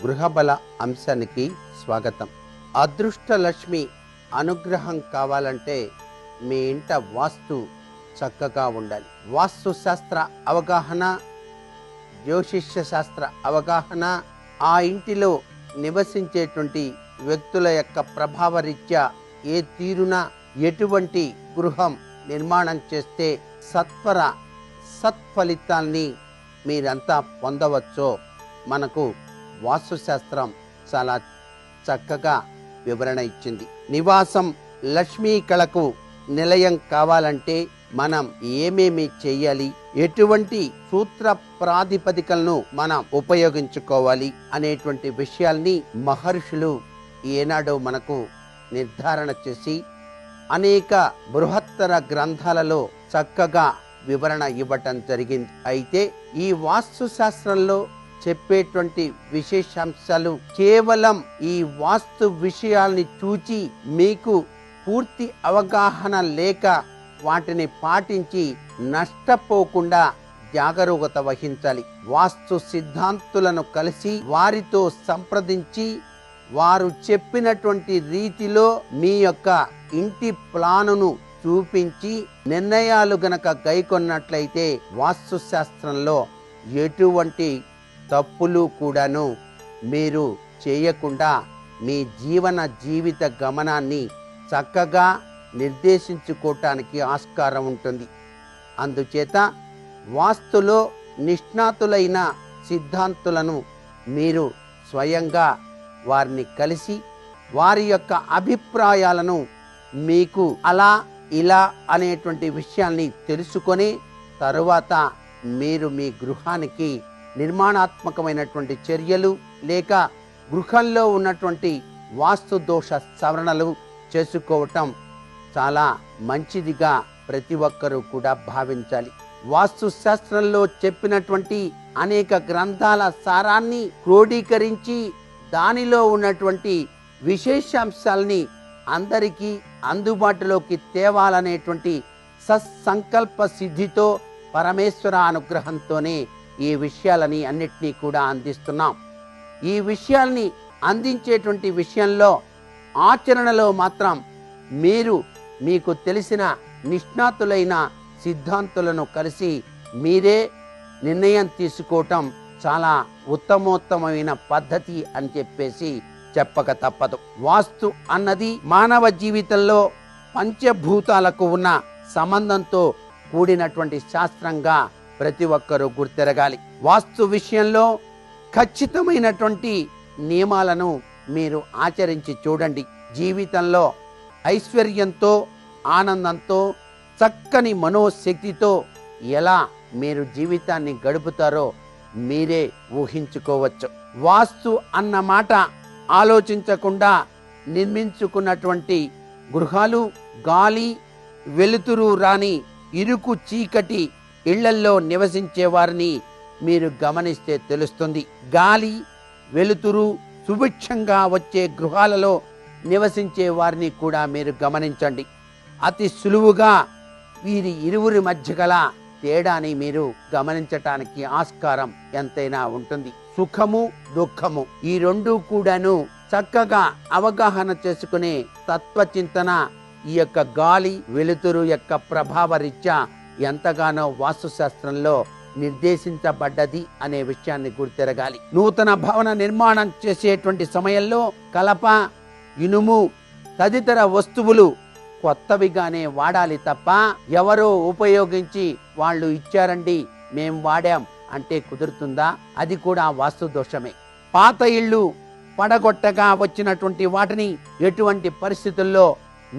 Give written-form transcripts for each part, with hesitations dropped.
గృహబల అంశానికి స్వాగతం. అదృష్ట లక్ష్మి అనుగ్రహం కావాలంటే మీ ఇంట వాస్తు చక్కగా ఉండాలి. వాస్తు శాస్త్ర అవగాహన, జ్యోతిష్య శాస్త్ర అవగాహన, ఆ ఇంటిలో నివసించేటువంటి వ్యక్తుల యొక్క ప్రభావ రీత్యా ఏ తీరున ఎటువంటి గృహం నిర్మాణం చేస్తే సత్ఫలితాల్ని మీరంతా పొందవచ్చో మనకు వాస్తుశాస్త్రం చాలా చక్కగా వివరణ ఇచ్చింది. నివాసం లక్ష్మీ కళకు నిలయం కావాలంటే మనం ఏమేమి చెయ్యాలి, ఎటువంటి సూత్ర ప్రాతిపదికలను మనం ఉపయోగించుకోవాలి అనేటువంటి విషయాల్ని మహర్షులు ఏనాడో మనకు నిర్ధారణ చేసి అనేక బృహత్తర గ్రంథాలలో చక్కగా వివరణ ఇవ్వటం జరిగింది. అయితే ఈ వాస్తు శాస్త్రంలో చెప్పేటువంటి విశేషాంశాలు కేవలం ఈ వాస్తు విషయాల్ని చూచి మీకు పూర్తి అవగాహన లేక వాటిని పాటించి నష్టపోకుండా జాగరూకత వహించాలి. వాస్తు సిద్ధాంతులను కలిసి వారితో సంప్రదించి వారు చెప్పినటువంటి రీతిలో మీ యొక్క ఇంటి ప్లానును చూపించి నిర్ణయాలు గనక గైకొన్నట్లయితే వాస్తు శాస్త్రంలో ఎటువంటి తప్పులు కూడాను మీరు చేయకుండా మీ జీవిత గమనాన్ని చక్కగా నిర్దేశించుకోవటానికి ఆస్కారం ఉంటుంది. అందుచేత వాస్తులో నిష్ణాతులైన సిద్ధాంతులను మీరు స్వయంగా వారిని కలిసి వారి యొక్క అభిప్రాయాలను మీకు అలా ఇలా అనేటువంటి విషయాల్ని తెలుసుకొని తరువాత మీరు మీ గృహానికి నిర్మాణాత్మకమైనటువంటి చర్యలు లేక గృహంలో ఉన్నటువంటి వాస్తు దోష సవరణలు చేసుకోవటం చాలా మంచిదిగా ప్రతి ఒక్కరూ కూడా భావించాలి. వాస్తు శాస్త్రంలో చెప్పినటువంటి అనేక గ్రంథాల సారాన్ని క్రోడీకరించి దానిలో ఉన్నటువంటి విశేషాంశాల్ని అందరికీ అందుబాటులోకి తేవాలనేటువంటి సత్సంకల్ప సిద్ధితో పరమేశ్వర అనుగ్రహంతోనే ఈ విషయాలని అన్నిటినీ కూడా అందిస్తున్నాం. ఈ విషయాల్ని అందించేటువంటి విషయంలో ఆచరణలో మాత్రం మీకు తెలిసిన నిష్ణాతులైన సిద్ధాంతులను కలిసి మీరే నిర్ణయం తీసుకోవటం చాలా ఉత్తమోత్తమైన పద్ధతి అని చెప్పేసి చెప్పక తప్పదు. వాస్తు అన్నది మానవ జీవితంలో పంచభూతాలకు ఉన్న సంబంధంతో కూడినటువంటి శాస్త్రంగా ప్రతి ఒక్కరూ గుర్తెరగాలి. వాస్తు విషయంలో ఖచ్చితమైనటువంటి నియమాలను మీరు ఆచరించి చూడండి. జీవితంలో ఐశ్వర్యంతో, ఆనందంతో, చక్కని మనోశక్తితో ఎలా మీరు జీవితాన్ని గడుపుతారో మీరే ఊహించుకోవచ్చు. వాస్తు అన్న మాట ఆలోచించకుండా నిర్మించుకున్నటువంటి గృహాలు గాలి వెలుతురు రాని ఇరుకు చీకటి ఇళ్లల్లో నివసించే వారిని మీరు గమనిస్తే తెలుస్తుంది. గాలి వెలుతురు సుభిక్షంగా వచ్చే గృహాలలో నివసించే వారిని కూడా మీరు గమనించండి. అతి సులువుగా వీరి ఇరువురి మధ్య గల తేడాని మీరు గమనించటానికి ఆస్కారం ఎంతైనా ఉంటుంది. సుఖము దుఃఖము ఈ రెండూ కూడాను చక్కగా అవగాహన చేసుకునే తత్వచింతన ఈ యొక్క గాలి వెలుతురు యొక్క ప్రభావ రీత్యా ఎంతగానో వాస్తుశాస్త్రంలో నిర్దేశించబడ్డది అనే విషయాన్ని గుర్తెరగాలి. నూతన భవన నిర్మాణం చేసేటువంటి సమయంలో కలప, ఇనుము తదితర వస్తువులు కొత్తవిగానే వాడాలి తప్ప ఎవరో ఉపయోగించి వాళ్ళు ఇచ్చారండి మేం వాడాం అంటే కుదురుతుందా? అది కూడా వాస్తు దోషమే. పాత ఇళ్ళు పడగొట్టగా వచ్చినటువంటి వాటిని ఎటువంటి పరిస్థితుల్లో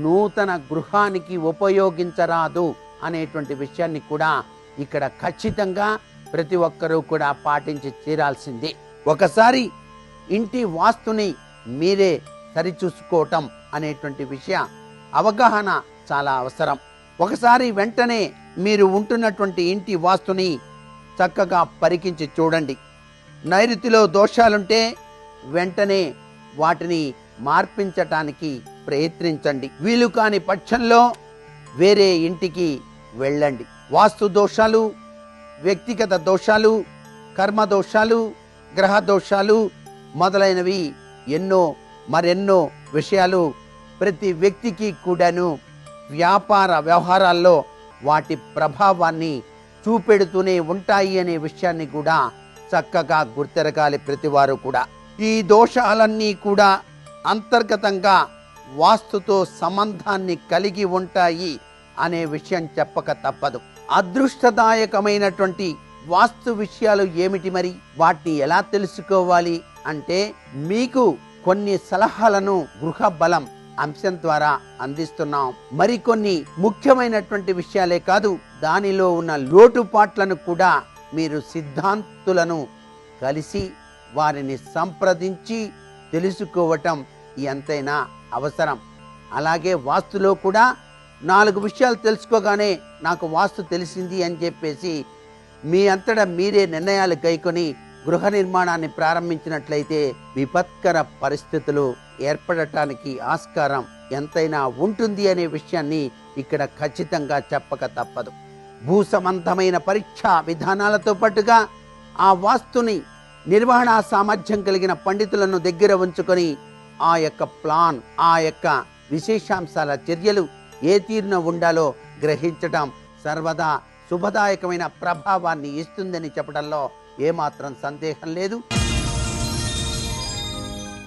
నూతన గృహానికి ఉపయోగించరాదు అనేటువంటి విషయాన్ని కూడా ఇక్కడ ఖచ్చితంగా ప్రతి ఒక్కరూ కూడా పాటించి తీరాల్సిందే. ఒకసారి ఇంటి వాస్తుని మీరే సరిచూసుకోవటం అనేటువంటి విషయ అవగాహన చాలా అవసరం. ఒకసారి వెంటనే మీరు ఉంటున్నటువంటి ఇంటి వాస్తుని చక్కగా పరికించి చూడండి. నైరుతిలో దోషాలుంటే వెంటనే వాటిని మార్పించటానికి ప్రయత్నించండి. వీలు కాని పక్షంలో వేరే ఇంటికి వెళ్ళండి. వాస్తు దోషాలు, వ్యక్తిగత దోషాలు, కర్మ దోషాలు, గ్రహ దోషాలు మొదలైనవి మరెన్నో విషయాలు ప్రతి వ్యక్తికి కూడాను వ్యాపార వ్యవహారాల్లో వాటి ప్రభావాన్ని చూపెడుతూనే ఉంటాయి అనే విషయాన్ని కూడా చక్కగా గుర్తెరగాలి ప్రతివారు కూడా. ఈ దోషాలన్నీ కూడా అంతర్గతంగా వాస్తుతో సంబంధాన్ని కలిగి ఉంటాయి అనే విషయం చెప్పక తప్పదు. అదృష్టదాయకమైనటువంటి వాస్తు విషయాలు ఏమిటి మరి, వాటిని ఎలా తెలుసుకోవాలి అంటే మీకు కొన్ని సలహాలను గృహ బలం అంశం ద్వారా అందిస్తున్నాం. మరికొన్ని ముఖ్యమైనటువంటి విషయాలే కాదు, దానిలో ఉన్న లోటుపాట్లను కూడా మీరు సిద్ధాంతులను కలిసి వారిని సంప్రదించి తెలుసుకోవటం ఎంతైనా అవసరం. అలాగే వాస్తులో కూడా 4 విషయాలు తెలుసుకోగానే నాకు వాస్తు తెలిసింది అని చెప్పేసి మీ అంతటా మీరే నిర్ణయాలు కైకొని గృహ నిర్మాణాన్ని ప్రారంభించినట్లయితే విపత్కర పరిస్థితులు ఏర్పడటానికి ఆస్కారం ఎంతైనా ఉంటుంది అనే విషయాన్ని ఇక్కడ ఖచ్చితంగా చెప్పక తప్పదు. భూ సంబంధమైన పరీక్షా విధానాలతో పాటుగా ఆ వాస్తుని నిర్వహణ సామర్థ్యం కలిగిన పండితులను దగ్గర ఉంచుకొని ఆ యొక్క ప్లాన్, ఆ యొక్క విశేషాంశాల చర్యలు ఏ తీరున ఉండాలో గ్రహించటం సర్వదా శుభదాయకమైన ప్రభావాన్ని ఇస్తుందని చెప్పడంలో ఏమాత్రం సందేహం లేదు.